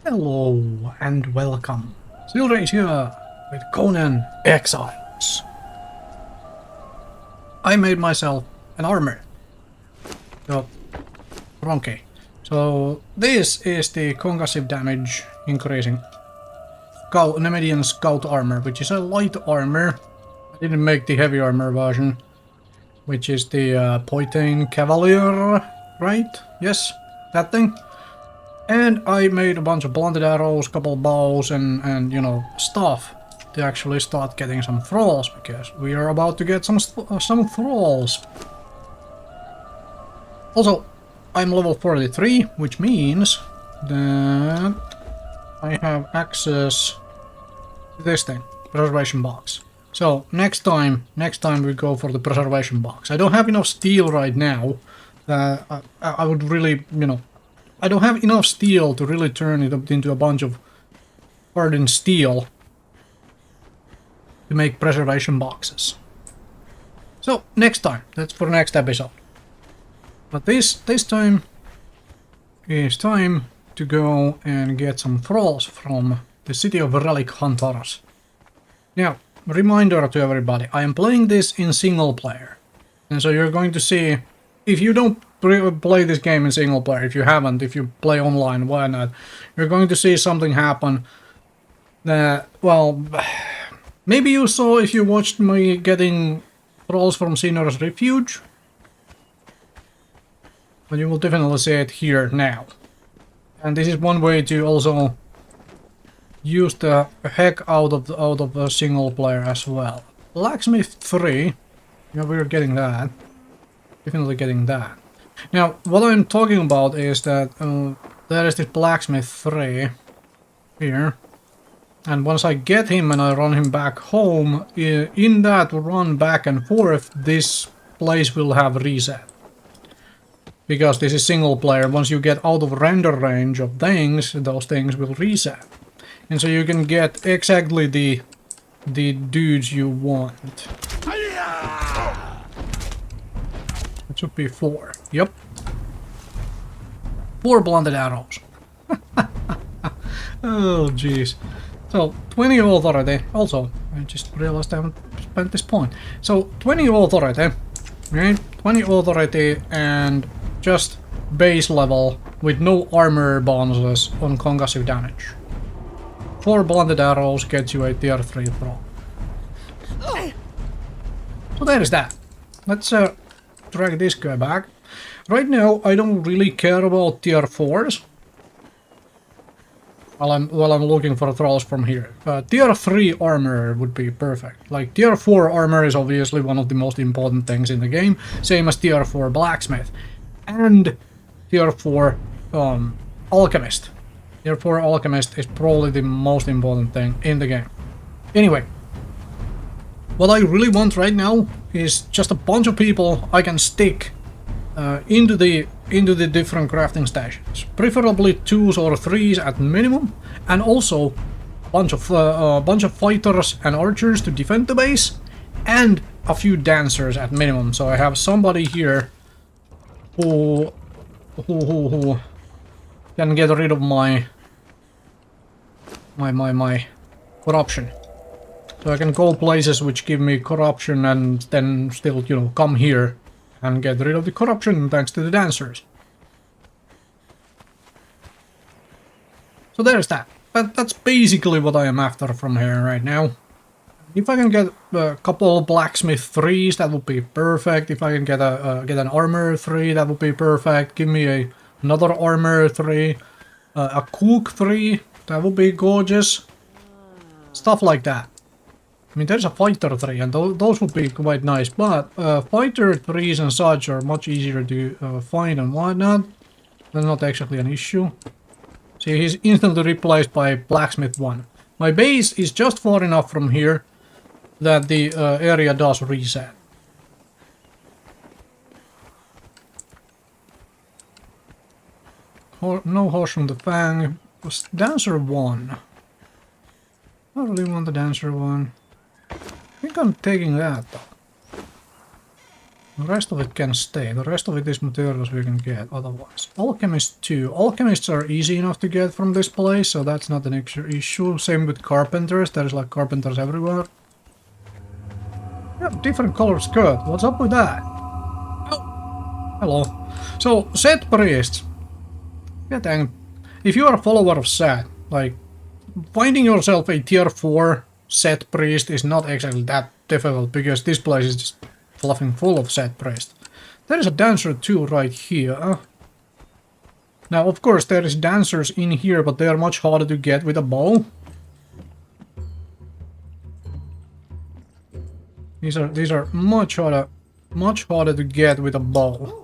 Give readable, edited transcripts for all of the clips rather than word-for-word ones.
Hello and welcome. Silrace here with Conan Exiles. I made myself an armor. So, okay. So this is the concussive damage increasing Nemedian Scout armor, which is a light armor. I didn't make the heavy armor version, which is the Poitain Cavalier, right? Yes, that thing. And I made a bunch of blunted arrows, couple of bows, and you know, stuff to actually start getting some thralls, because we are about to get some thralls. Also, I'm level 43, which means that I have access to this thing, preservation box. So next time we go for the preservation box. I don't have enough steel right now. I would really, you know, I don't have enough steel to really turn it up into a bunch of hardened steel to make preservation boxes. So next time, that's for next episode. But this time is time to go and get some thralls from the city of Relic Hunters. Now, reminder to everybody, I am playing this in single player. And so you're going to see, if you don't play this game in single player, if you haven't, if you play online, why not, you're going to see something happen that, well, maybe you saw if you watched me getting thralls from Sinner's Refuge, but you will definitely see it here now. And this is one way to also use the heck out of the single player as well. Blacksmith 3, yeah, we're getting that. Definitely getting that. Now, what I'm talking about is that there is this blacksmith 3 here, and once I get him and I run him back home, in that run back and forth, this place will have reset. Because this is single player, once you get out of render range of things, those things will reset. And so you can get exactly the dudes you want. It should be 4. Yep. 4 blunted arrows. Oh, jeez. So, 20 authority. Also, I just realized I haven't spent this point. So, 20 authority. Right? 20 authority and just base level with no armor bonuses on concussive damage. 4 blunted arrows gets you a tier 3 thrall. So there is that. Let's drag this guy back. Right now, I don't really care about tier 4s. While I'm looking for thralls from here. Tier 3 armor would be perfect. Like, tier 4 armor is obviously one of the most important things in the game. Same as tier 4 blacksmith. And tier 4 alchemist. Tier 4 alchemist is probably the most important thing in the game. Anyway. What I really want right now is just a bunch of people I can stick into the different crafting stations, preferably 2s or 3s at minimum, and also a bunch of fighters and archers to defend the base, and a few dancers at minimum. So I have somebody here who can get rid of my corruption. So I can go places which give me corruption and then still, you know, come here and get rid of the corruption thanks to the dancers. So there's that. That's basically what I am after from here right now. If I can get a couple of blacksmith 3s, that would be perfect. If I can get an armor 3, that would be perfect. Give me another armor 3, a cook 3, that would be gorgeous. Stuff like that. I mean, there's a fighter 3, and those would be quite nice, but fighter 3s and such are much easier to find and whatnot. That's not actually an issue. See, he's instantly replaced by blacksmith 1. My base is just far enough from here that the area does reset. No horse from the Fang. Was dancer 1. I really want the dancer 1. I think I'm taking that though. The rest of it can stay. The rest of it is materials we can get otherwise. Alchemists too. Alchemists are easy enough to get from this place, so that's not an issue. Same with carpenters. There's like carpenters everywhere. Yeah, different color skirt. What's up with that? Oh, hello. So, Set priests. Yeah, dang. If you are a follower of Set, like, finding yourself a tier 4 Set priest is not exactly that difficult, because this place is just fluffing full of Set priests. There is a dancer too right here. Now, of course, there is dancers in here, but they are much harder to get with a bow. These are much harder to get with a bow.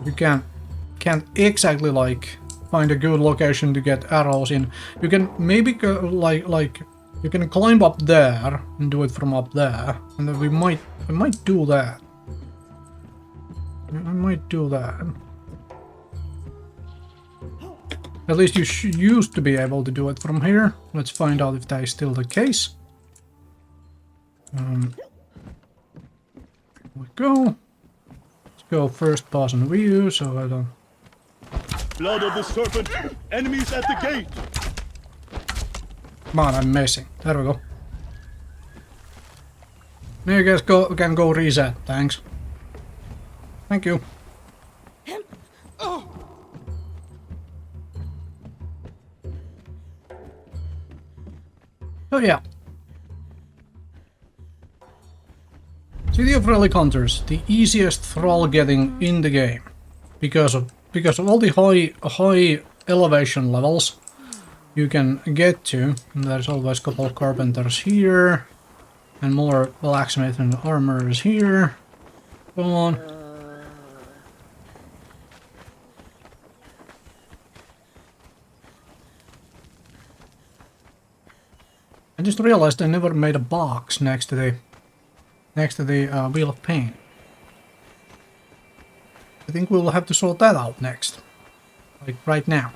You can't exactly like find a good location to get arrows in. You can maybe go, like you can climb up there and do it from up there, and then we might do that. I might do that. At least you used to be able to do it from here. Let's find out if that is still the case. Here we go. Let's go first person view, so I don't... Blood of the serpent! Enemies at the gate! Come on, I'm missing. There we go. Now you guys can go reset. Thanks. Thank you. Oh yeah. City of Relic Hunters, the easiest thrall getting in the game, because of all the high elevation levels you can get to. And there's always a couple of carpenters here, and more blacksmith and armorers here. Go on. I just realized I never made a box next to the Wheel of Pain. I think we'll have to sort that out next. Like right now.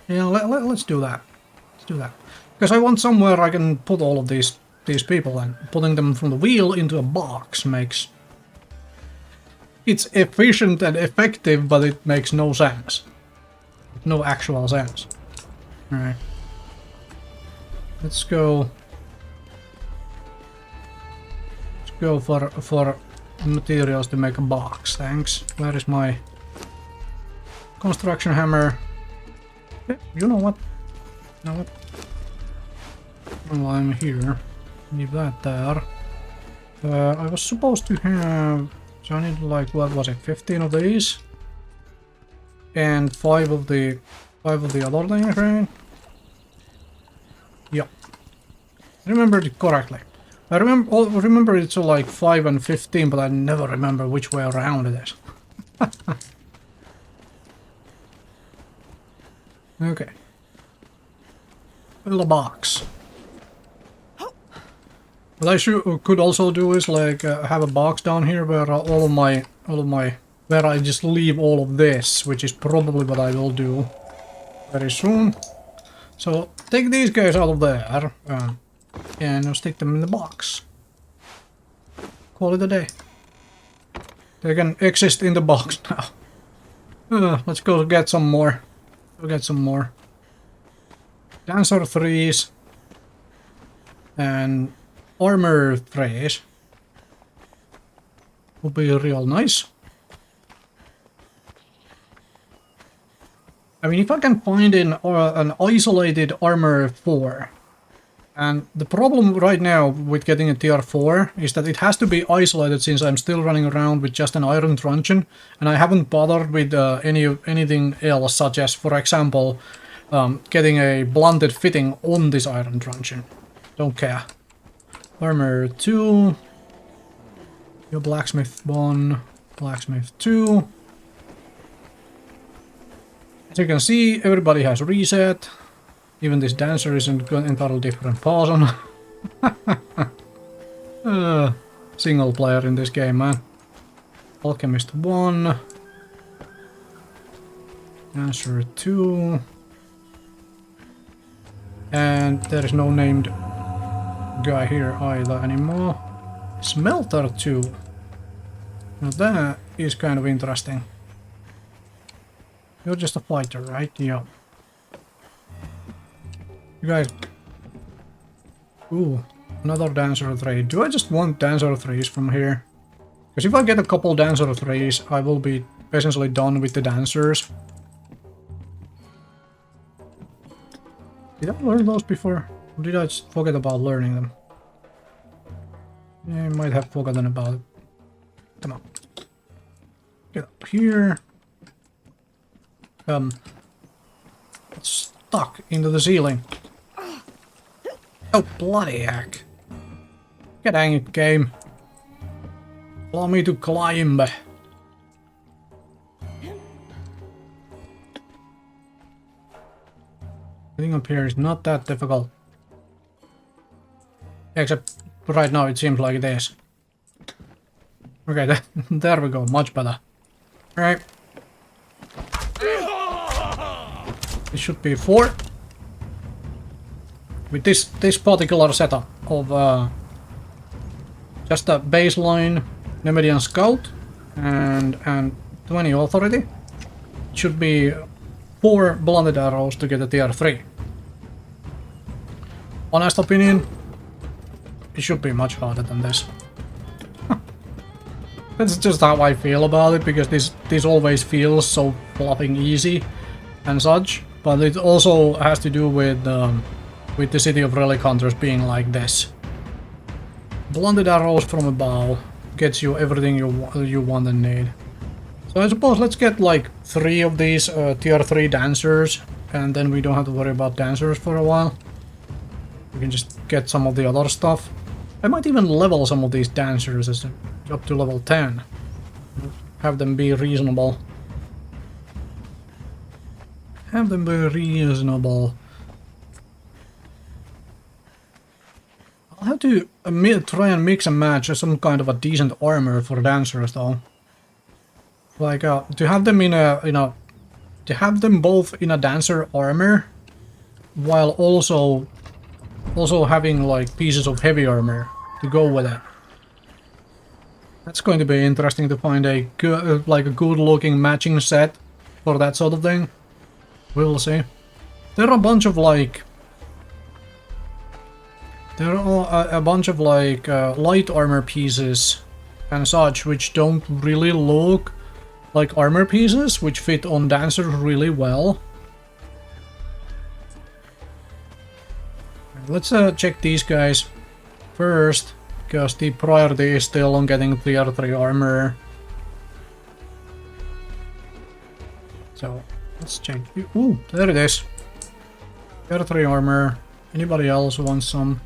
Yeah, let's do that. Let's do that. Because I want somewhere I can put all of these people, and putting them from the wheel into a box makes... It's efficient and effective, but it makes no sense. No actual sense. Alright. Let's go... Go for materials to make a box, thanks. Where is my construction hammer? Yeah, you know what? You know what? Well, I'm here. Leave that there. I was supposed to have... So I need like, what was it, 15 of these? And 5 of the other things, right? Yep. I remembered it correctly. I remember it's like 5 and 15, but I never remember which way around it is. Okay. Fill a box. What I could also do is like have a box down here where where I just leave all of this, which is probably what I will do very soon. So take these guys out of there. And I'll stick them in the box. Call it a day. They can exist in the box now. Let's go get some more. Go get some more. Dancer 3s. And armor 3s. Would be real nice. I mean, if I can find an isolated armor 4. And the problem right now with getting a tier 4 is that it has to be isolated, since I'm still running around with just an iron truncheon, and I haven't bothered with anything else, such as, for example, getting a blunted fitting on this iron truncheon. Don't care. Armor 2. Your blacksmith 1. Blacksmith 2. As you can see, everybody has reset. Even this dancer is an entirely different person. Single player in this game, man. Alchemist 1. Dancer 2. And there is no named guy here either anymore. Smelter too. Now that is kind of interesting. You're just a fighter, right? Yeah. You guys... Ooh, another Dancer 3. Do I just want Dancer 3s from here? Because if I get a couple Dancer 3s, I will be essentially done with the Dancers. Did I learn those before? Or did I just forget about learning them? Yeah, I might have forgotten about it. Come on. Get up here. It's stuck into the ceiling. Oh, bloody heck. Get dang it, game. Allow me to climb. Getting up here is not that difficult. Except right now it seems like it is. Okay, there we go, much better. Alright. This should be 4. With this particular setup of just a baseline Nemedian Scout and 20 Authority, it should be 4 blunted arrows to get a tier 3. Honest opinion, it should be much harder than this. That's just how I feel about it, because this always feels so fluffing easy and such, but it also has to do with the City of Relic Hunters being like this. Blunted arrows from a bow gets you everything you want and need. So I suppose let's get like 3 of these tier 3 Dancers, and then we don't have to worry about Dancers for a while. We can just get some of the other stuff. I might even level some of these Dancers up to level 10. Have them be reasonable. Have them be reasonable. I'll have to try and mix and match some kind of a decent armor for Dancers though. Like to have them to have them both in a Dancer armor, while also having like pieces of heavy armor to go with it. That's going to be interesting to find a good, like a good looking matching set for that sort of thing. We'll see. There are a bunch of like light armor pieces and such which don't really look like armor pieces, which fit on Dancers really well. Let's check these guys first, because the priority is still on getting tier 3 armor. So let's check. Ooh, there it is. Tier 3 armor. Anybody else wants some?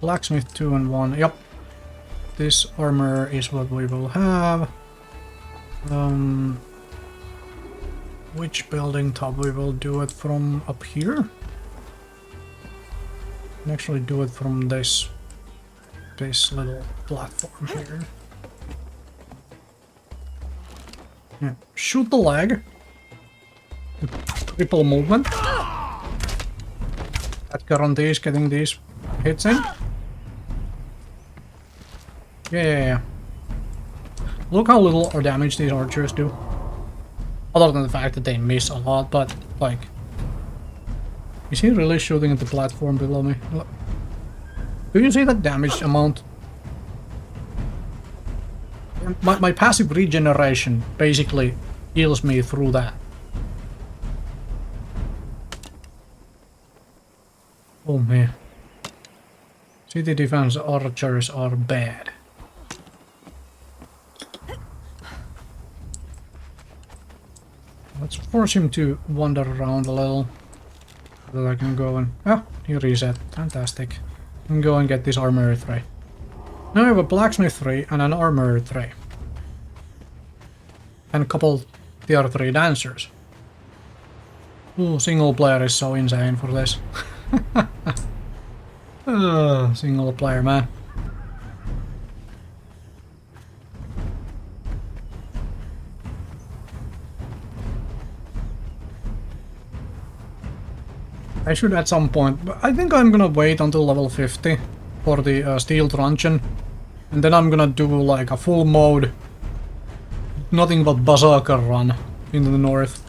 Blacksmith 2 and 1. Yep. This armor is what we will have. Which building top we will do it from? Up here? Can actually do it from this little platform here. Yeah. Shoot the leg. Triple movement. That guarantees getting these hits in. Yeah. Look how little damage these archers do. Other than the fact that they miss a lot, but like... Is he really shooting at the platform below me? Do you see that damage amount? My passive regeneration basically heals me through that. Oh man. City defense archers are bad. Let's force him to wander around a little. So that I can go and... Ah, he reset. Fantastic. I can go and get this armor 3. Now I have a blacksmith 3 and an armor 3. And a couple tier 3 Dancers. Ooh, single player is so insane for this. Single player, man. I should at some point, but I think I'm gonna wait until level 50 for the steel truncheon. And then I'm gonna do like a full mode, nothing but berserker run into the north.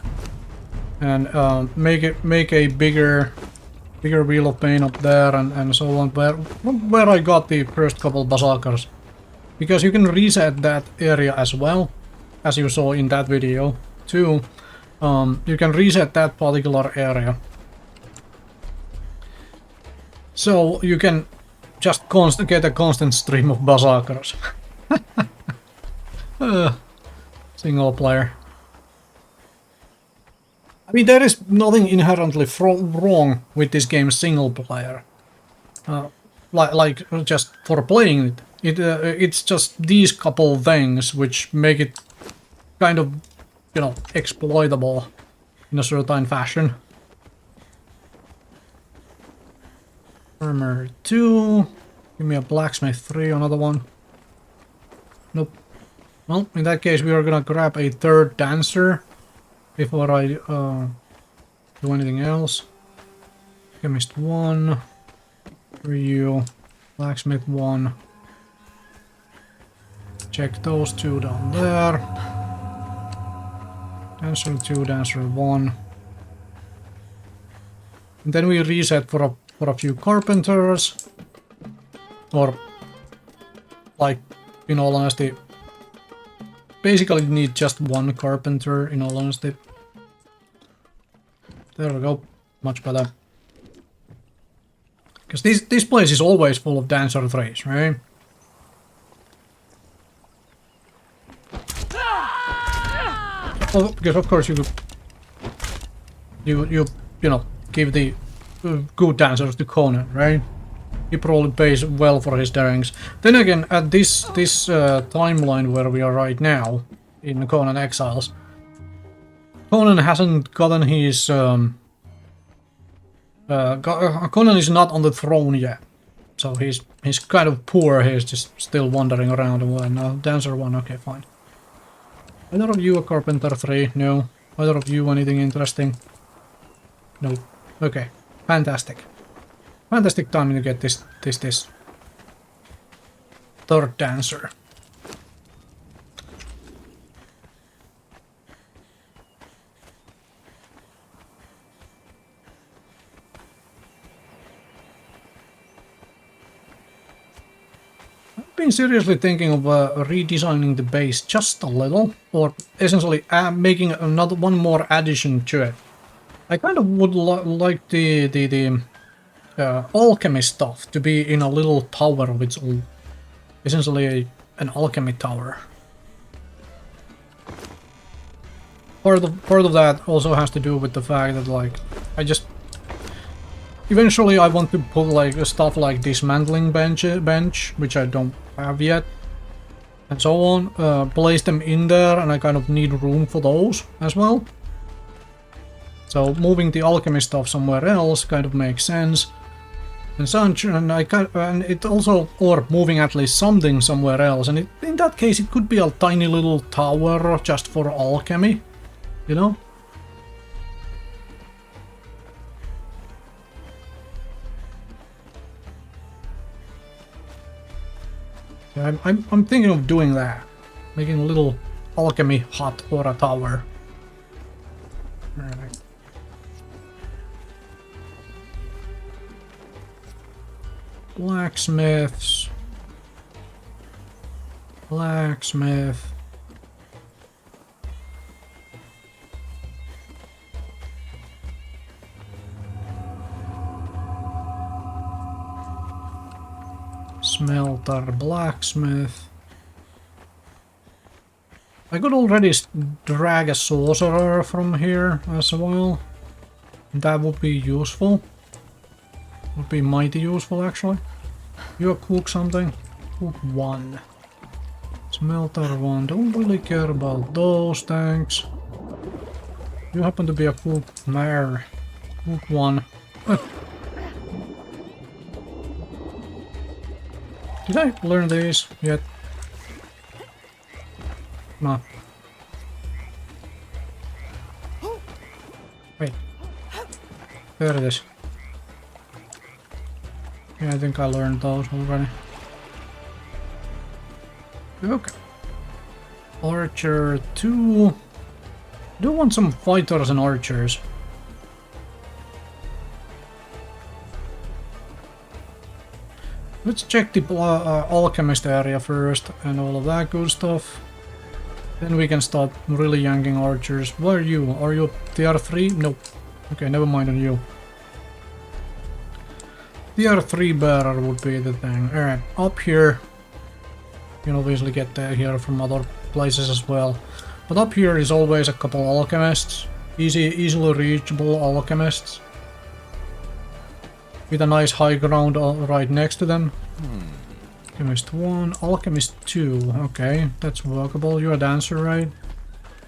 And make a bigger wheel of pain up there and so on, where I got the first couple berserkers. Because you can reset that area as well, as you saw in that video too. You can reset that particular area. So you can just get a constant stream of berserkers. Single player. I mean, there is nothing inherently wrong with this game's single player. Like just for playing it. It's just these couple things which make it kind of, you know, exploitable in a certain fashion. Armor 2. Give me a blacksmith 3, another one. Nope. Well, in that case we are gonna grab a third dancer before I do anything else. Chemist 1. For you. Blacksmith 1. Check those two down there. Dancer 2, Dancer 1. And then we reset for a few carpenters. Or, like, in all honesty, basically need just one carpenter, in all honesty. There we go. Much better. Because this place is always full of Dancer 3s, right? Well, because of course you know, give the good dancers to Conan, right? He probably pays well for his darings. Then again, at this timeline where we are right now, in Conan Exiles, Conan hasn't gotten his... Conan is not on the throne yet. So he's kind of poor, he's just still wandering around and whatnot. Dancer 1, okay, fine. Either of you a carpenter 3? No. Either of you anything interesting? No. Okay. Fantastic. Fantastic timing to get this third dancer. I've been seriously thinking of redesigning the base just a little, or essentially making one more addition to it. I kind of would like the alchemy stuff to be in a little tower, which is essentially an alchemy tower. Part of that also has to do with the fact that, like, eventually I want to put like stuff like dismantling bench, which I don't have yet, and so on. Place them in there, and I kind of need room for those as well. So moving the alchemy stuff somewhere else kind of makes sense. And such, and it also, or moving at least something somewhere else, and in that case it could be a tiny little tower just for alchemy, you know? Yeah, I'm thinking of doing that, making a little alchemy hut or a tower. Alright. Blacksmiths. Blacksmith. Smelter, blacksmith. I could already drag a sorcerer from here as well. That would be useful. Would be mighty useful, actually. You cook something? Cook 1. Smelter 1. Don't really care about those, thanks. You happen to be a cook mare. Cook 1. Did I learn these yet? No. Wait. There it is. Yeah, I think I learned those already. Okay. Archer 2. Do want some fighters and archers. Let's check the alchemist area first and all of that good stuff. Then we can start really yanking archers. Where are you? Are you tier 3? Nope. Okay, never mind on you. Tier 3 bearer would be the thing. Alright, up here. You can obviously get here from other places as well. But up here is always a couple alchemists. Easily reachable alchemists. With a nice high ground right next to them. Alchemist 1, Alchemist 2. Okay, that's workable. You're a dancer, right?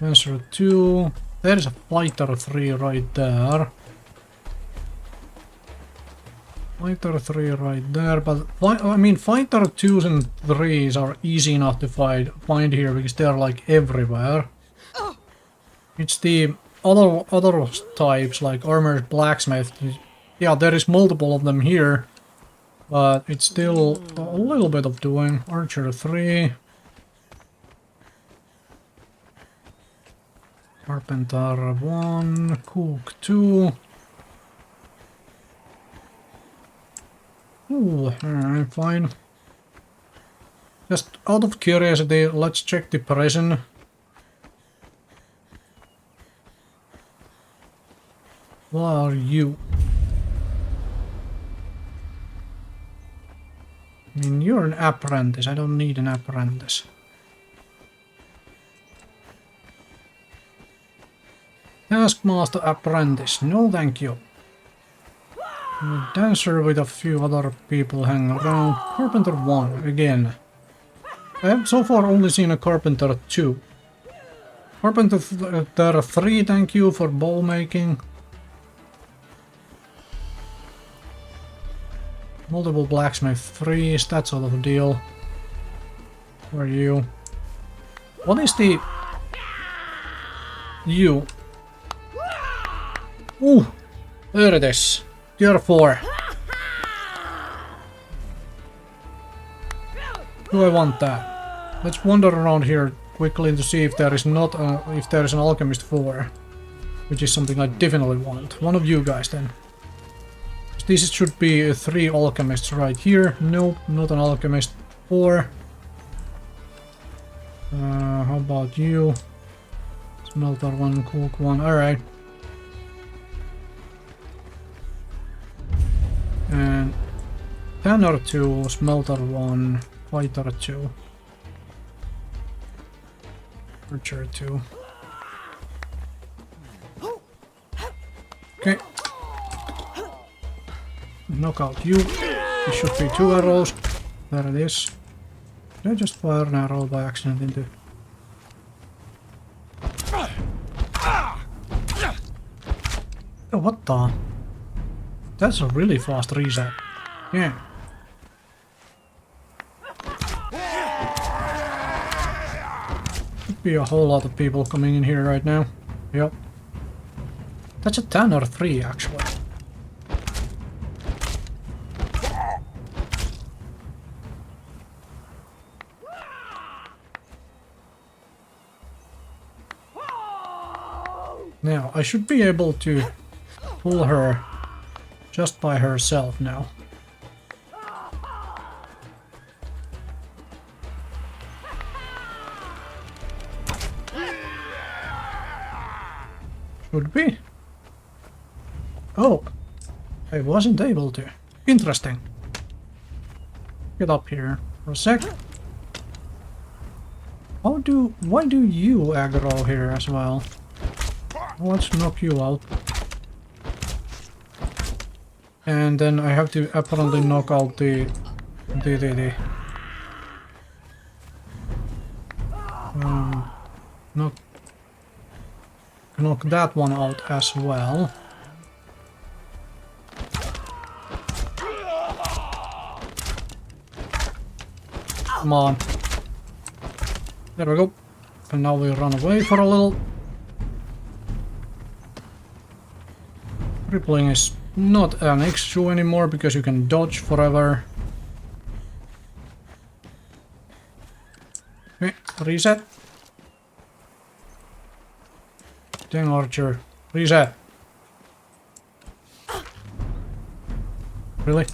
Dancer 2. There's a fighter 3 right there. Fighter 3 right there, but I mean fighter 2s and 3s are easy enough to find here because they're like everywhere. It's the other types like armored blacksmith. Yeah, there is multiple of them here, but it's still a little bit of doing. Archer 3. Carpenter 1. Cook 2. Ooh, alright, fine. Just out of curiosity, let's check the prison. What are you? I mean, you're an apprentice. I don't need an apprentice. Taskmaster apprentice. No, thank you. A dancer with a few other people hanging around. Carpenter 1 again. I have so far only seen a Carpenter 2. Carpenter 3, thank you for bow making. Multiple blacksmith 3s, that sort of deal. Where are you? What is the... You? Ooh! There it is. Tier 4. Do I want that? Let's wander around here quickly to see if there is not if there is an alchemist 4, which is something I definitely want. One of you guys then. This should be 3 alchemists right here. Nope, not an alchemist 4. How about you? Smelter 1, cook 1. Alright. And Tanner 2, Smelter 1, Fighter 2, Archer 2. Okay. Knock out you. This should be 2 arrows. There it is. Did I just fire an arrow by accident into... Oh, what the... That's a really fast reset. Yeah. Could be a whole lot of people coming in here right now. Yep. That's a 10 or 3 actually. Now, I should be able to pull her just by herself now. Should be. Oh, I wasn't able to. Interesting. Get up here for a sec. Why do you aggro here as well? Let's knock you out. And then I have to apparently knock out knock that one out as well. Come on. There we go. And now we run away for a little. Crippling is not an issue anymore because you can dodge forever. Okay, reset. Dang archer, reset. Really?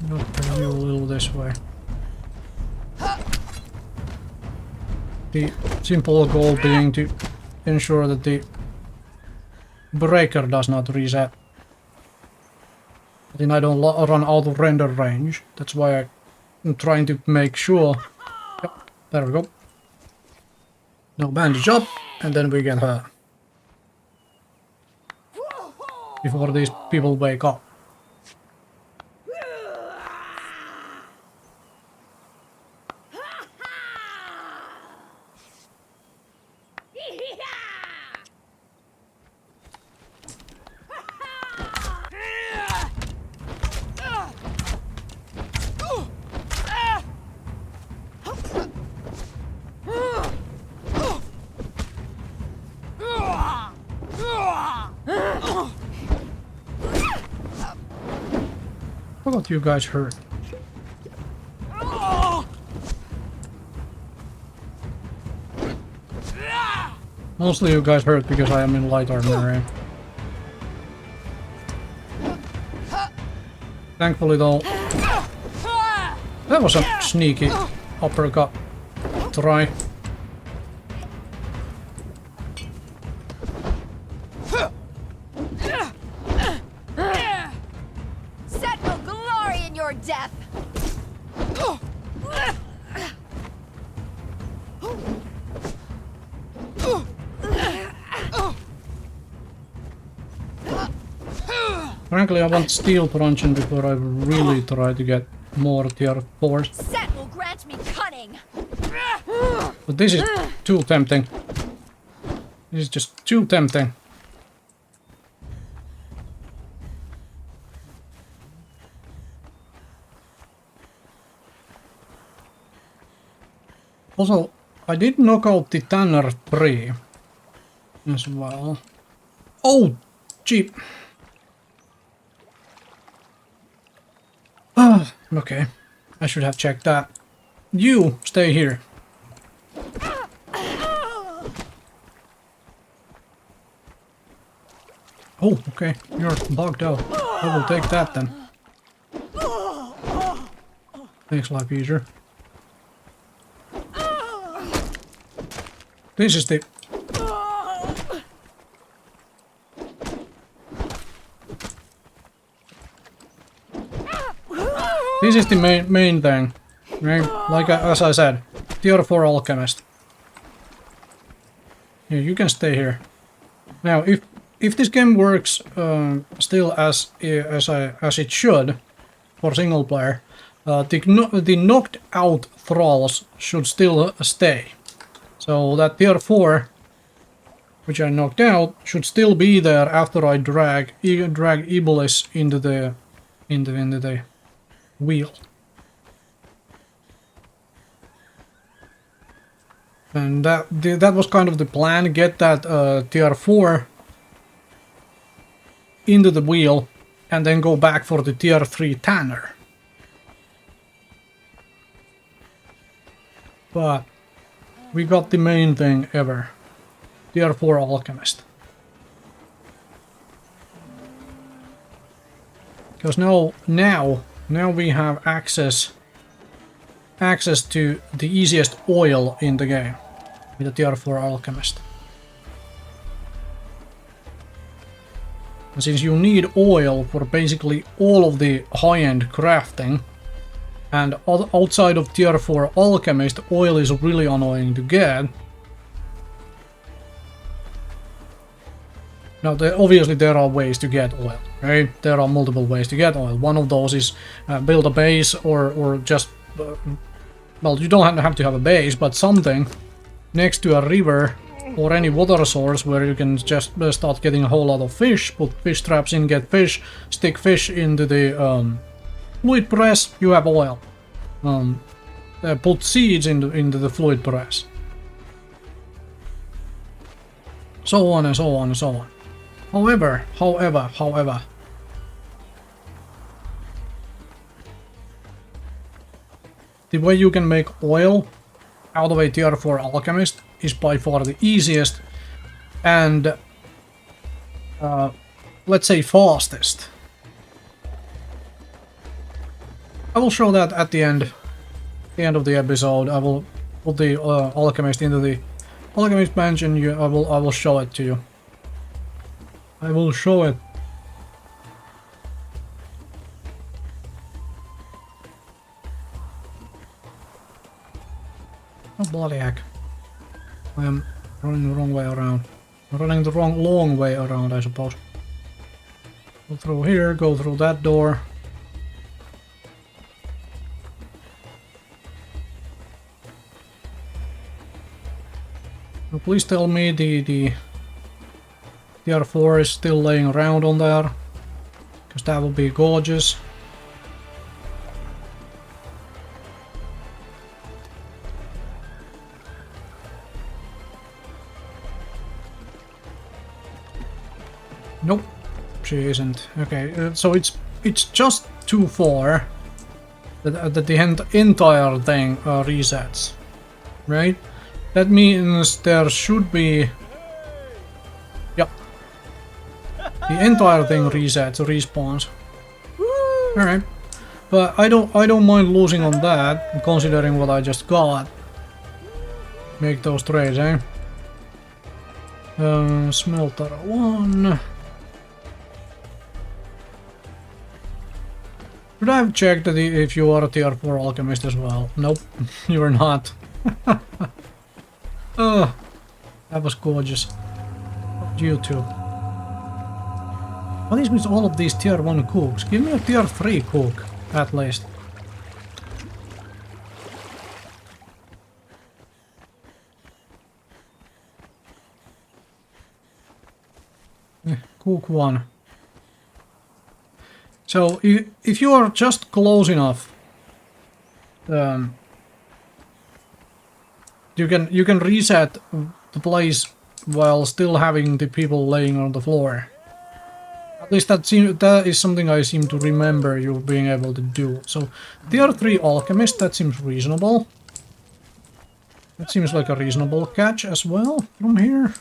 Not bring you a little this way. The simple goal being to ensure that the breaker does not reset. Then I don't run out of render range. That's why I'm trying to make sure. Yep, there we go. No bandage up, and then we get her. Before these people wake up. How about you guys hurt? Mostly you guys hurt because I am in light armor. Eh? Thankfully though, that was a sneaky uppercut try. Death. Frankly, I want steel truncheon before I really try to get more tier 4s. Set will grant me cunning. But this is too tempting. This is just too tempting. Also, I did knock out the Tanner 3 as well. Oh, cheap. Ah, okay. I should have checked that. You stay here. Oh, okay. You're bugged out. I will take that then. Makes life easier. This is the... This is the main thing. Right? Like as I said, tier 4 alchemist. Yeah, you can stay here. Now, if this game works still as it should for single player, the knocked out thralls should still stay. So that tier 4, which I knocked out, should still be there after I drag Iblis into the wheel. And that was kind of the plan, get that tier 4 into the wheel and then go back for the tier 3 Tanner. But we got the main thing ever. Tier 4 alchemist. Because now we have access to the easiest oil in the game with the tier 4 alchemist. And since you need oil for basically all of the high-end crafting, and outside of tier 4 alchemist, oil is really annoying to get. Now, obviously there are ways to get oil, right? There are multiple ways to get oil. One of those is build a base or just... well, you don't have to have a base, but something next to a river or any water source where you can just start getting a whole lot of fish, put fish traps in, get fish, stick fish into the fluid press, you have oil. put seeds into the fluid press. So on and so on and so on. However, the way you can make oil out of a tier 4 alchemist is by far the easiest and let's say fastest. I will show that at the end of the episode. I will put the alchemist into the alchemist bench and I will show it to you. I will show it. Oh bloody heck. I am running the wrong way around. I'm running the long way around, I suppose. Go through here, go through that door. Now please tell me the tier 4 is still laying around on there. Because that would be gorgeous. Nope, she isn't. Okay, so it's just too far that the entire thing resets, right? That means there should be, yep, the entire thing resets, respawns. All right, but I don't mind losing on that, considering what I just got. Make those trades, eh? Smelter 1. Should I have checked if you are a tier 4 alchemist as well? Nope, you are not. Oh, that was gorgeous. You too. What is with all of these tier 1 cooks? Give me a tier 3 cook, at least. Cook 1. So, if you are just close enough, you can reset the place while still having the people laying on the floor. At least that is something I seem to remember you being able to do. So, tier 3 alchemist, that seems reasonable. That seems like a reasonable catch as well from here.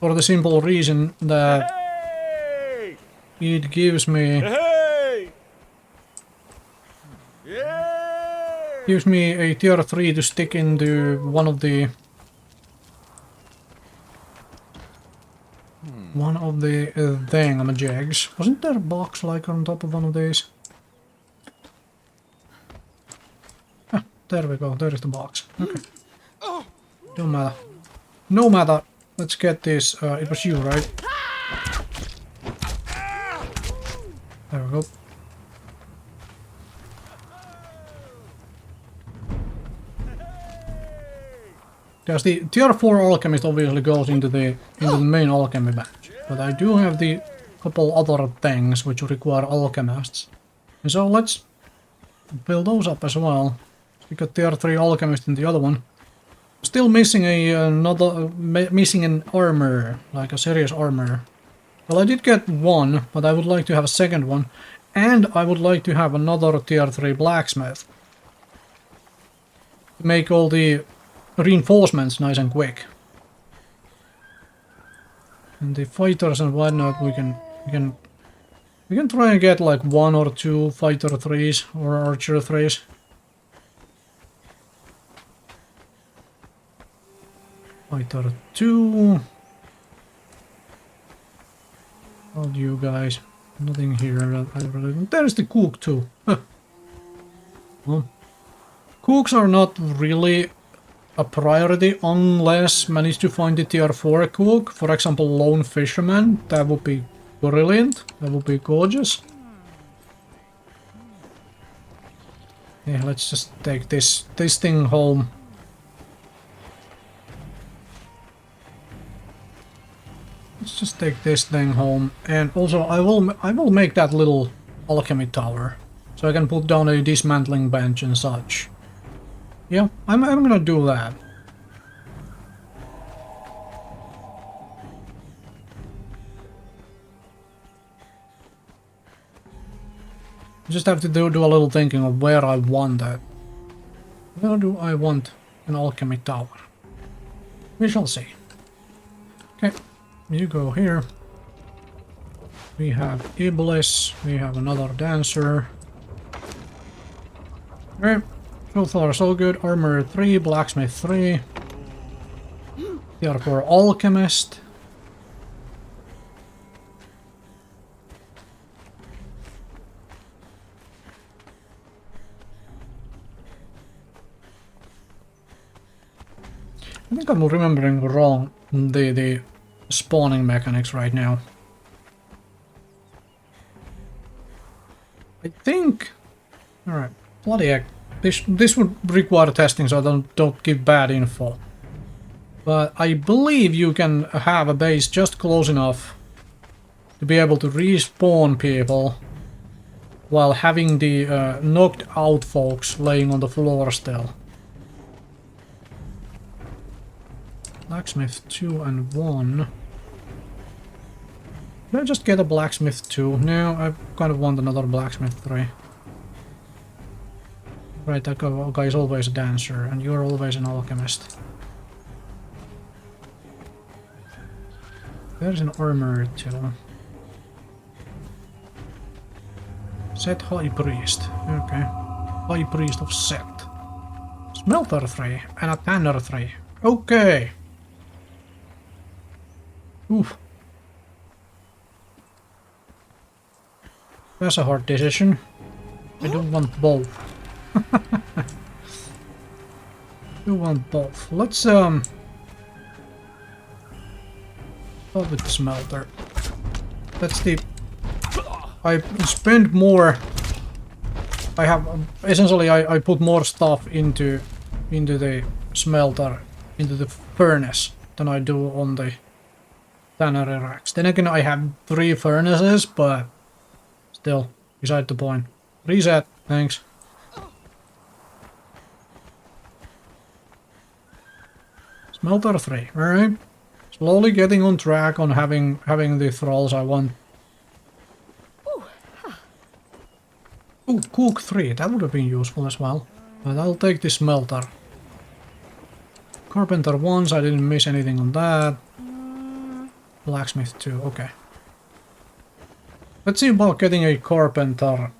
For the simple reason that it gives me a tier 3 to stick into one of the thingamajigs. Wasn't there a box like on top of one of these? Ah, there we go, there is the box. Okay. Don't matter. No matter. Let's get this. It was you, right? There we go. Because the tier 4 alchemist obviously goes into the main alchemy bench, but I do have the couple other things which require alchemists, and so let's build those up as well. We got tier 3 alchemist in the other one. Still missing missing an armor, like a serious armor. Well, I did get one, but I would like to have a second one, and I would like to have another tier 3 blacksmith. Make all the reinforcements nice and quick. And the fighters and whatnot, we can try and get like 1 or 2 fighter 3s or archer 3s. Fighter 2. All you guys. Nothing here. There's the cook too. Well, cooks are not really a priority unless manage to find the tier 4 cook. For example, lone fisherman. That would be brilliant. That would be gorgeous. Yeah, let's just take this thing home. Let's just take this thing home, and also I will make that little alchemy tower. So I can put down a dismantling bench and such. Yeah, I'm gonna do that. Just have to do a little thinking of where I want that. Where do I want an alchemy tower? We shall see. Okay, you go here. We have Iblis, we have another dancer. Okay, so far so good. Armor 3, blacksmith 3. Therefore alchemist. I think I'm remembering wrong the spawning mechanics right now. I think... Alright, bloody heck. This would require testing, so I don't give bad info. But I believe you can have a base just close enough to be able to respawn people while having the knocked out folks laying on the floor still. Blacksmith 2 and 1. Did I just get a blacksmith 2? No, I kind of want another blacksmith 3. Right, that guy is always a dancer, and you're always an alchemist. There's an armor 2. Set High Priest. Okay. High Priest of Set. Smelter 3 and a tanner 3. Okay. Oof. That's a hard decision. I don't want both. You want both. Let's start with the smelter. That's the... I spend more... I have... essentially I put more stuff into the smelter, into the furnace, than I do on the tannery racks. Then again, I have 3 furnaces, but still, beside the point. Reset, thanks. Smelter 3, alright. Slowly getting on track on having the thralls I want. Ooh, cook 3, that would have been useful as well. But I'll take the smelter. Carpenter 1, so I didn't miss anything on that. Blacksmith 2, okay. Let's see about getting a carpenter.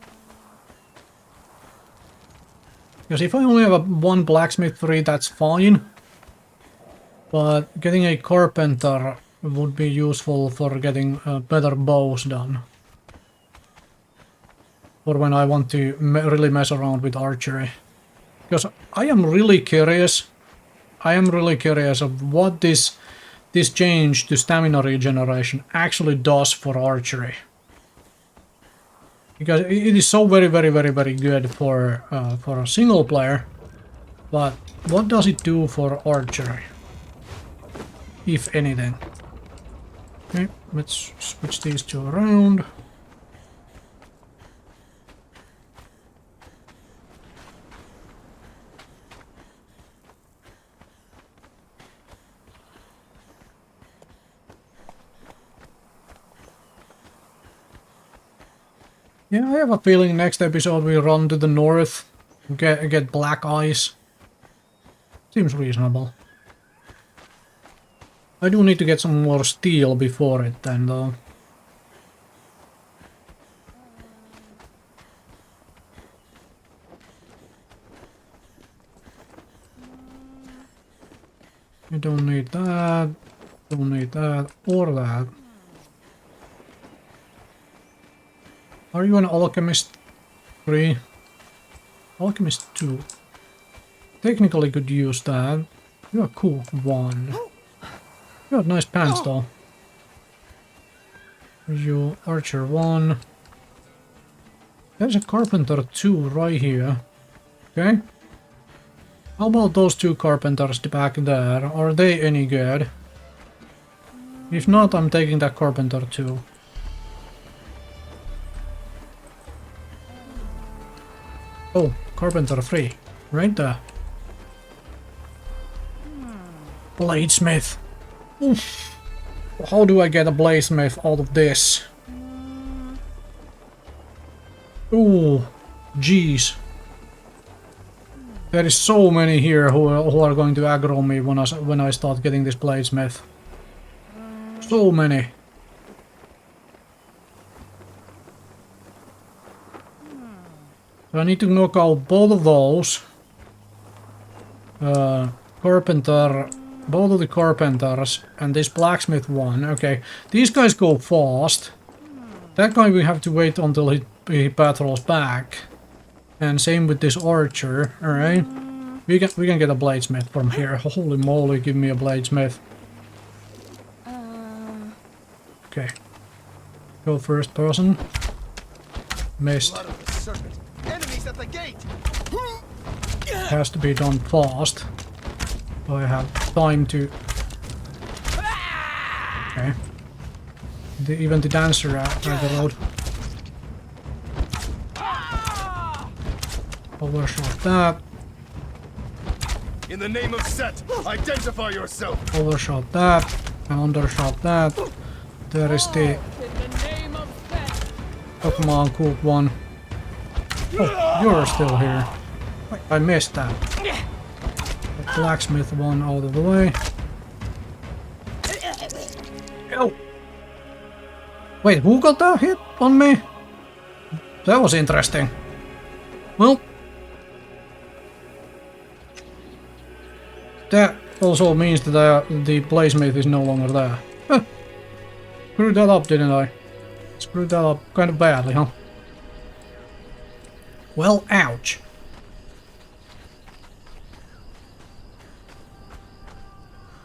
Because if I only have one blacksmith 3, that's fine. But getting a carpenter would be useful for getting better bows done. Or when I want to really mess around with archery. Because I am really curious. Of what this change to stamina regeneration actually does for archery. Because it is so very good for a single player. But what does it do for archery? If anything. Okay, let's switch these two around. Yeah, I have a feeling next episode we run to the north, get black ice. Seems reasonable. I do need to get some more steel before it then, though. You don't need that, or that. Are you an alchemist 3? Alchemist 2. Technically could use that. You're a cool 1. You have nice pants though. You archer 1. There's a carpenter 2 right here. Okay. How about those 2 carpenters back there? Are they any good? If not, I'm taking that carpenter 2. Oh, Carpenter 3. Right there. Bladesmith. Oof. How do I get a bladesmith out of this? Ooh, jeez. There is so many here who are going to aggro me when I start getting this bladesmith. So many. So I need to knock out both of those. Carpenter, both of the carpenters, and this blacksmith one. Okay, these guys go fast. That guy we have to wait until he patrols back. And same with this archer. All right, we can get a bladesmith from here. Holy moly, give me a bladesmith. Okay, go first person. Missed. Enemies at the gate. Has to be done fast. So I have time to. Okay. Even the dancer out the road. Overshot that. In the name of Set, identify yourself. Overshot that. And undershot that. There is the. Oh, come on, cool one. Oh, you're still here. I missed that. The blacksmith one out of the way. Oh. Wait, who got that hit on me? That was interesting. Well, that also means that the bladesmith is no longer there. Huh. Screwed that up, didn't I? Screwed that up kind of badly, huh? Well, ouch.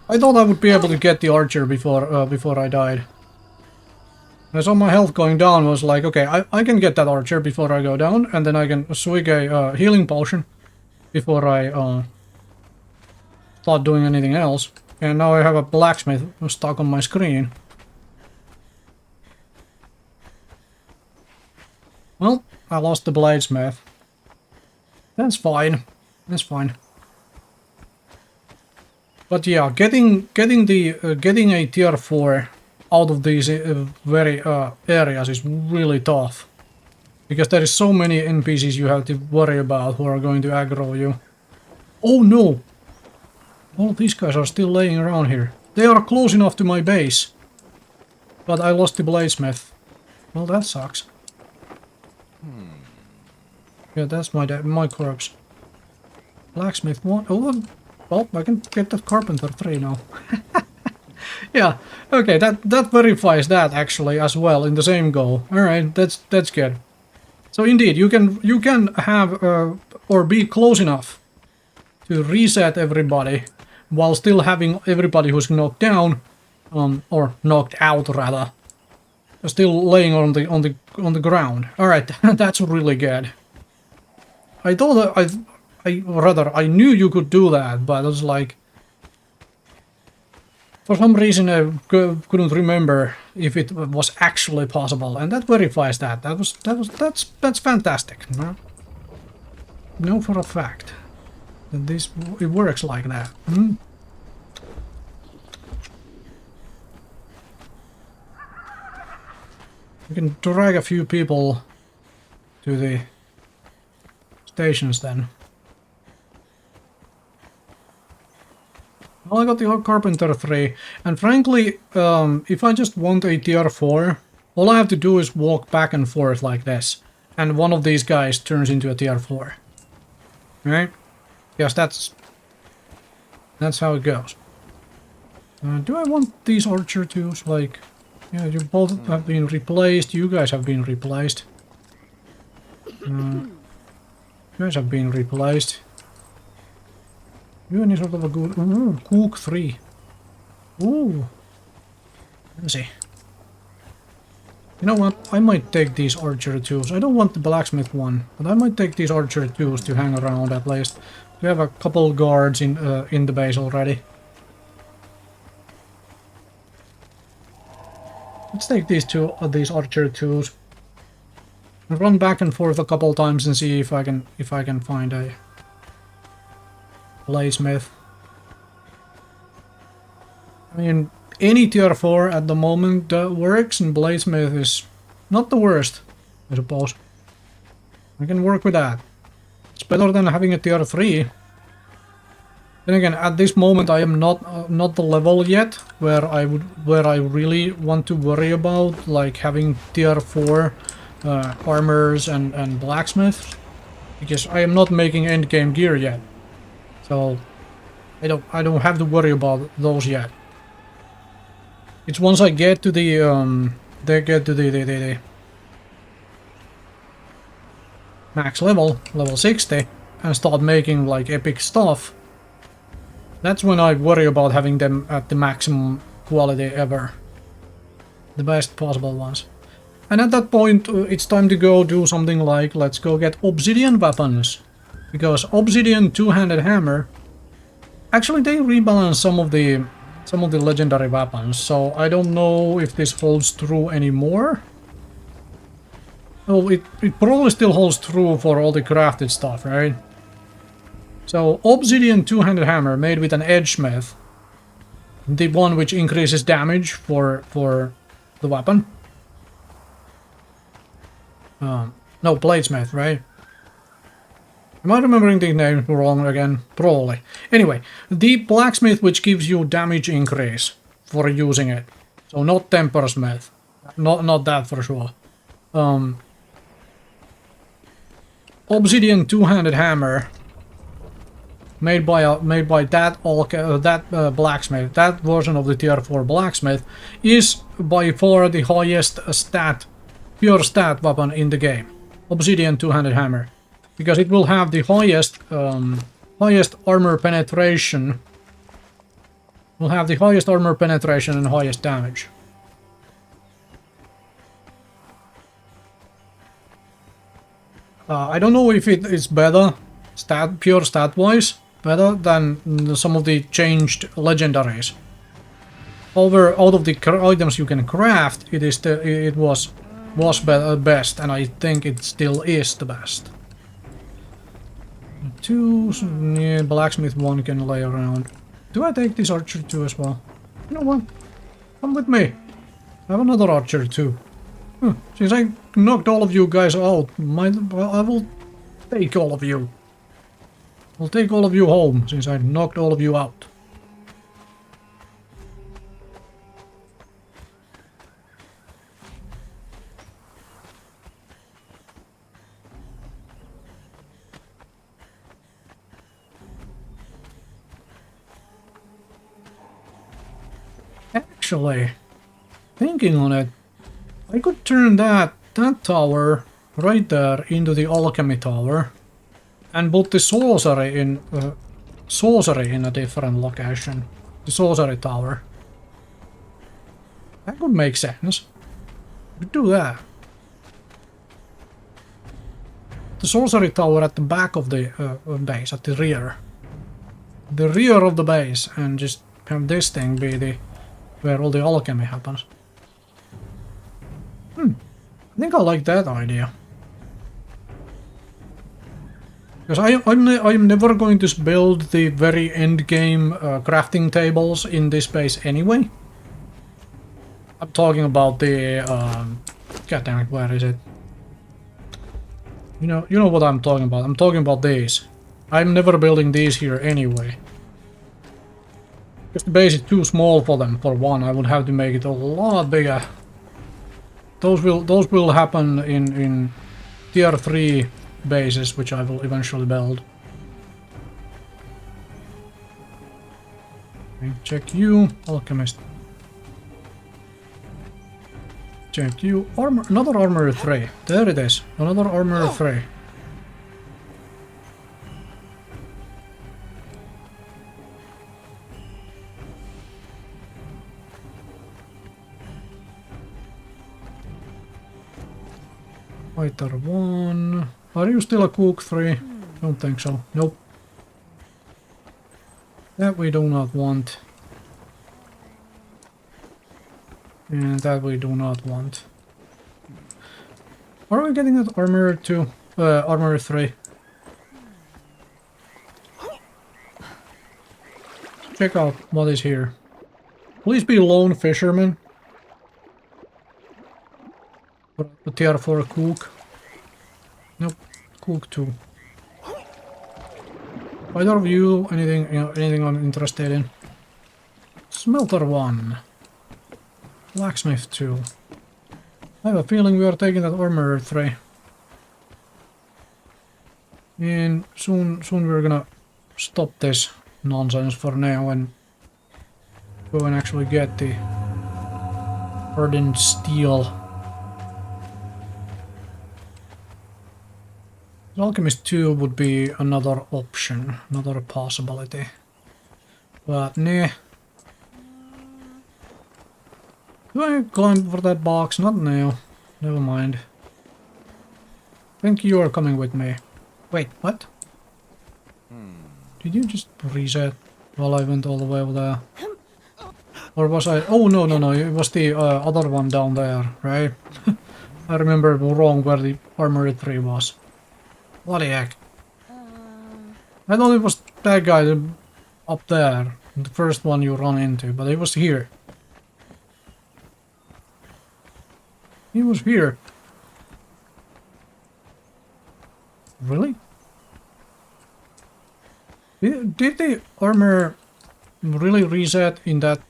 I thought I would be able to get the archer before I died. I saw my health going down, was like, okay, I can get that archer before I go down, and then I can swig a healing potion before I start doing anything else. And now I have a blacksmith stuck on my screen. Well, I lost the bladesmith. That's fine. That's fine. But yeah, getting a tier 4 out of these very areas is really tough. Because there is so many NPCs you have to worry about who are going to aggro you. Oh no! All of these guys are still laying around here. They are close enough to my base. But I lost the bladesmith. Well, that sucks. Yeah, that's my corpse. Blacksmith 1. Oh, well, I can get the carpenter 3 now. Yeah, okay, that verifies that actually as well in the same go. All right, that's good. So indeed, you can have or be close enough to reset everybody while still having everybody who's knocked down, or knocked out rather, still laying on the ground. All right, that's really good. I thought that I knew you could do that, but I was like, for some reason I couldn't remember if it was actually possible, and that verifies that. That's fantastic. No? Know for a fact that it works like that. Hmm? We can drag a few people to the stations then. Well, I got the Carpenter 3, and frankly, if I just want a tier 4, all I have to do is walk back and forth like this, and one of these guys turns into a tier 4. Right? Yes, that's how it goes. Do I want these archer 2s? Like, yeah, you both have been replaced, you guys have been replaced. You guys have been replaced. You any sort of a good... Ooh, Cook 3. Ooh. Let's see. You know what? I might take these archer 2s. I don't want the blacksmith one, but I might take these archer 2s to hang around at least. We have a couple guards in the base already. Let's take these archer 2s. I'll run back and forth a couple times and see if I can find a bladesmith. I mean, any tier 4 at the moment works, and bladesmith is not the worst, I suppose. I can work with that. It's better than having a tier 3. Then again, at this moment I am not the level yet where I really want to worry about like having tier 4 armors and blacksmiths, because I am not making endgame gear yet. So I don't have to worry about those yet. It's once I get to the max level 60, and start making like epic stuff, that's when I worry about having them at the maximum quality ever. The best possible ones. And at that point, it's time to go do something like, let's go get obsidian weapons. Because obsidian two-handed hammer, actually they rebalance some of the legendary weapons, so I don't know if this holds true anymore. Oh, it probably still holds true for all the crafted stuff, right? So, obsidian two-handed hammer made with an edgesmith. The one which increases damage for the weapon. No, bladesmith, right? Am I remembering the name wrong again? Probably. Anyway, the blacksmith which gives you damage increase for using it. So not tempersmith. Not that for sure. Obsidian two-handed hammer made by that blacksmith, that version of the tier 4 blacksmith, is by far the highest pure stat weapon in the game. Obsidian two-handed hammer. Because it will have the highest armor penetration. Will have the highest armor penetration and highest damage. I don't know if it is better, pure stat-wise, better than some of the changed legendaries. However, out of the items you can craft, it was best, and I think it still is the best. 2, yeah, blacksmith 1 can lay around. Do I take this archer 2 as well? You know what? Come with me. I have another archer 2. Since I knocked all of you guys out, I will take all of you. I'll take all of you home, since I knocked all of you out. Actually, thinking on it, I could turn that tower right there into the alchemy tower and put the sorcery in a different location. The sorcery tower. That would make sense. We could do that. The sorcery tower at the back of the base, at the rear. The rear of the base, and just have this thing be where all the alchemy happens. I think I like that idea. Because I'm never going to build the very end game crafting tables in this base anyway. I'm talking about the god damn it, where is it? You know what I'm talking about. I'm talking about these. I'm never building these here anyway. If the base is too small for them, for one, I would have to make it a lot bigger. Those will happen in tier 3 bases, which I will eventually build. Okay, check you, alchemist. Check you, armor, another armor 3. There it is, another armor 3. Fighter 1. Are you still a cook 3? Don't think so. Nope. That we do not want. And that we do not want. Are we getting that armor 2? Armor 3. Check out what is here. Please be lone fisherman. The tier 4 cook. Nope, cook 2. Either of you, anything I'm interested in. Smelter 1. Blacksmith 2. I have a feeling we are taking that armor 3. And soon we're gonna stop this nonsense for now and go and actually get the hardened steel. Alchemist 2 would be another option, another possibility. But nah. Do I climb for that box? Not now. Never mind. Think you are coming with me. Wait, what? Did you just reset while I went all the way over there? Or was I... Oh, no, it was the other one down there, right? I remember wrong where the Armory 3 was. What the heck? I thought it was that guy up there, the first one you run into, but he was here. He was here. Really? Did the armor really reset in that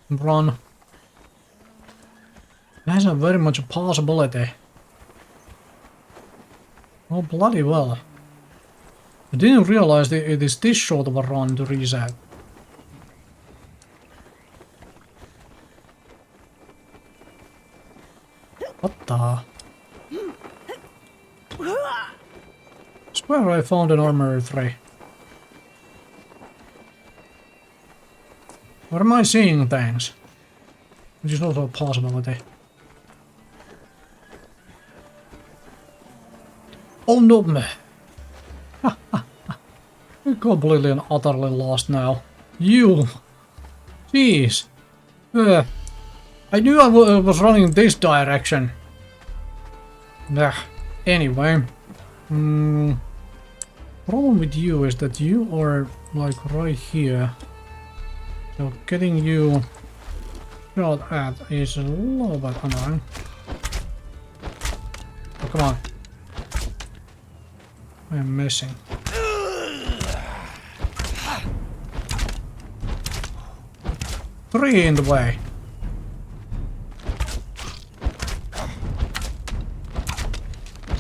run? That's a very much a possibility. Oh, bloody well. I didn't realize that it is this short of a run to reset. What the? I swear I found an armor 3. Or am I seeing things? Which is also a possibility. Oh no, me. You're completely and utterly lost now. You! Jeez! I knew I was running this direction. Anyway. Problem with you is that you are like right here. So getting you shot at is a little bit annoying. Oh, come on. I am missing. Three in the way.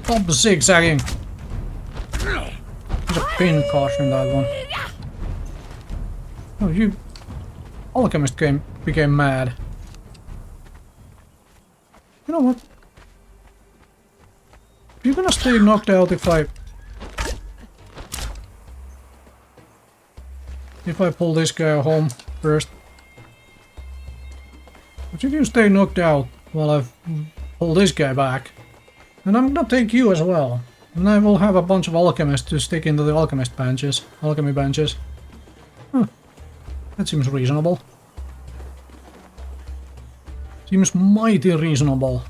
Stop zigzagging. There's a pin caution that one. Oh, you alchemist became mad. You know what? You're gonna stay knocked out if I pull this guy home first. But you can stay knocked out while I pull this guy back. And I'm gonna take you as well. And I will have a bunch of alchemists to stick into the alchemy benches. Huh. That seems reasonable. Seems mighty reasonable.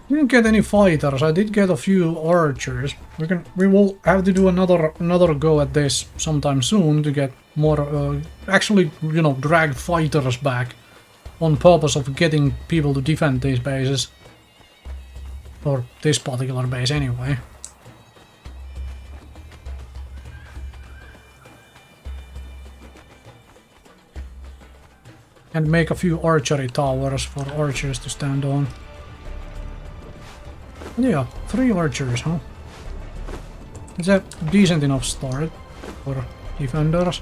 Didn't get any fighters. I did get a few archers. We will have to do another go at this sometime soon to get more actually, you know, drag fighters back on purpose of getting people to defend these bases. Or this particular base anyway. And make a few archery towers for archers to stand on. Yeah, 3 archers, huh? Is that decent enough start for defenders?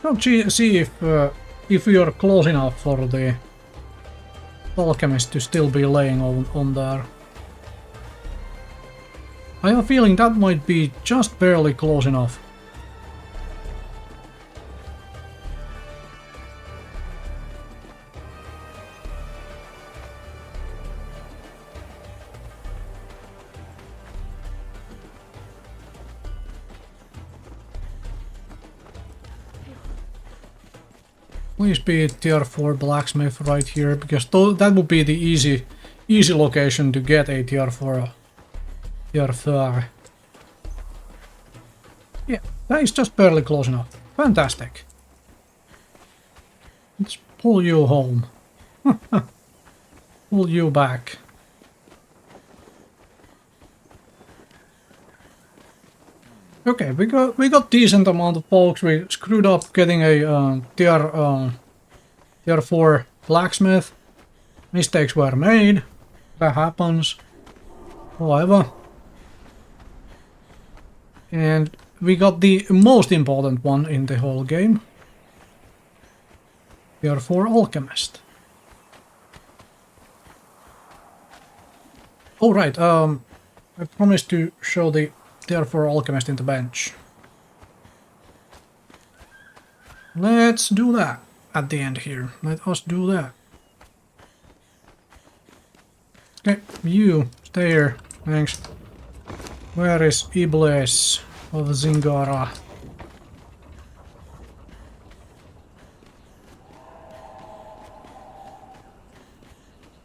Let's see if we are close enough for the alchemist to still be laying on there. I have a feeling that might be just barely close enough. Please be tier 4 blacksmith right here, because that would be the easy location to get a tier 4. Tier 4. Yeah, that is just barely close enough. Fantastic. Let's pull you home. Pull you back. Okay, we got decent amount of folks. We screwed up getting a tier 4 blacksmith. Mistakes were made. That happens. However. And we got the most important one in the whole game. Tier 4 alchemist. Oh right, I promised to show the tier 4 alchemist in the bench. Let's do that at the end here. Let us do that. Okay, you stay here. Thanks. Where is Iblis of Zingara?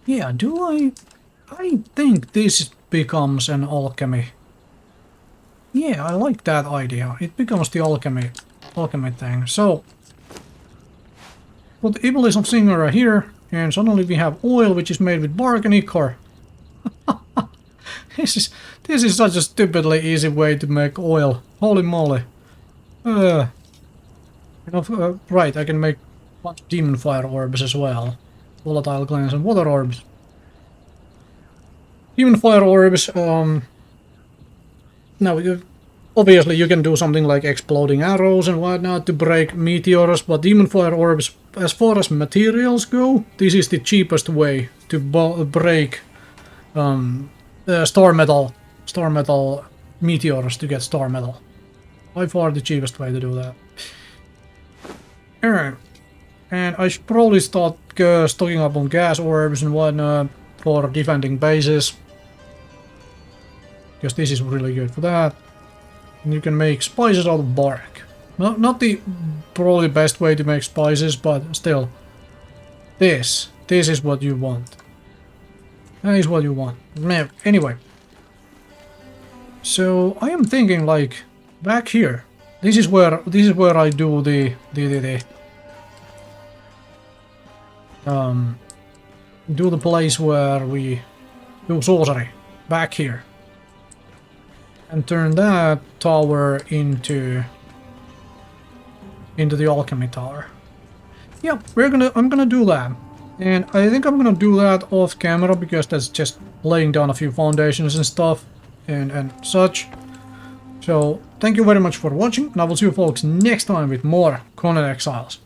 Yeah, I think this becomes an alchemy. Yeah, I like that idea. It becomes the alchemy thing. So, put Iblis of Zingara here, and suddenly we have oil which is made with bark and ichor. This is such a stupidly easy way to make oil. Holy moly. Right, I can make a bunch of demon fire orbs as well. Volatile glands and water orbs. Demon fire orbs, now obviously you can do something like exploding arrows and whatnot to break meteors, but demon fire orbs, as far as materials go, this is the cheapest way to break star metal meteors to get star metal. By far the cheapest way to do that. Alright. And I should probably start stocking up on gas orbs and whatnot for defending bases. Because this is really good for that. And you can make spices out of bark. Not the probably best way to make spices, but still. This is what you want. That is what you want. Anyway. So I am thinking like back here. This is where I do the place where we do sorcery. Back here. And turn that tower into the alchemy tower. Yeah, I'm gonna do that. And I think I'm gonna do that off camera because that's just laying down a few foundations and stuff and such. So thank you very much for watching, and I will see you folks next time with more Conan Exiles.